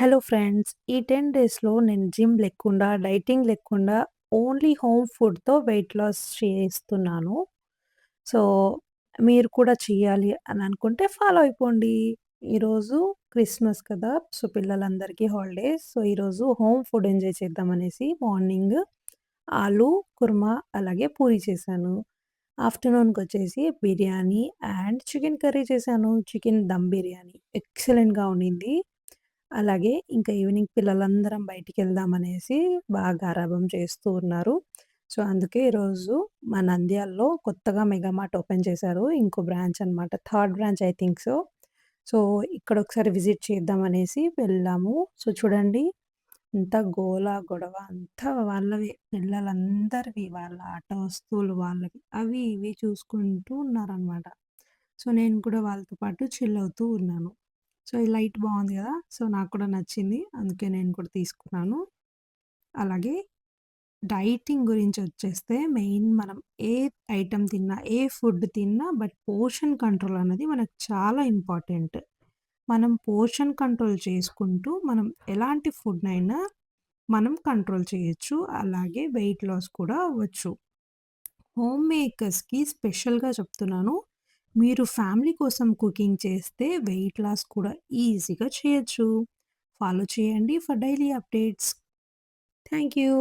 Hello friends. ఈ 10 డేస్‌లో నేను జిమ్ లేకుండా, డైటింగ్ లేకుండా ఓన్లీ హోమ్ ఫుడ్‌తో వెయిట్ లాస్ చేస్తున్నాను. సో, మీరు కూడా చేయాలి అని అనుకుంటే ఫాలో అయిపోండి. ఈరోజు క్రిస్మస్ కదా! సో, పిల్లలందరికీ హాలిడేస్. సో, ఈరోజు హోమ్ ఫుడ్ ఎంజాయ్ చేద్దామనేసి మార్నింగ్ ఆలు కుర్మా అలాగే పూరి చేశాను. ఆఫ్టర్‌నూన్‌కొచ్చేసి బిర్యానీ అండ్ చికెన్ కర్రీ చేశాను. చికెన్ దమ్ బిర్యానీ ఎక్సలెంట్‌గా ఉండింది. అలాగే ఇంకా ఈవినింగ్ పిల్లలందరం బయటికెళ్దామనేసి బాగా గారాబం చేస్తూ ఉన్నారు. సో, అందుకే ఈరోజు మా నంద్యాలలో కొత్తగా మెగా మార్ట్ ఓపెన్ చేశారు. ఇంకో బ్రాంచ్ అనమాట. Third branch I think so. So, ఇక్కడొకసారి విజిట్ చేద్దామనేసి వెళ్ళాము. సో, చూడండి అంతా గోల, గొడవ అంతా వాళ్ళవే. పిల్లలందరివి వాళ్ళ ఆట వస్తువులు వాళ్ళవి. అవి ఇవి చూసుకుంటూ ఉన్నారనమాట. సో, నేను కూడా వాళ్ళతో పాటు చిల్ అవుతూ ఉన్నాను. సో, ఈ లైట్ బావుంది గదా! సో, నాకు కూడా నచ్చింది. అందుకే నేను కూడా తీసుకున్నాను. అలాగే డైటింగ్ గురించొచ్చేస్తే మెయిన్ మనం ఏ ఐటెమ్ తిన్నా, ఏ ఫుడ్ తిన్నా బట్ పోర్షన్ కంట్రోల్ అనేది మనకు చాలా ఇంపార్టెంట్. మనం పోర్షన్ కంట్రోల్ చేసుకుంటూ మనం ఎలాంటి ఫుడ్‌నైనా మనం కంట్రోల్ చేయొచ్చు. అలాగే వెయిట్ లాస్ కూడా అవ్వచ్చు. హోమ్ మేకర్స్‌కి స్పెషల్‌గా చెప్తున్నాను. మీరు ఫ్యామిలీ కోసం కుకింగ్ చేస్తే వెయిట్ లాస్ కూడా ఈజీగా చేయొచ్చు. ఫాలో చేయండి for daily updates. Thank you.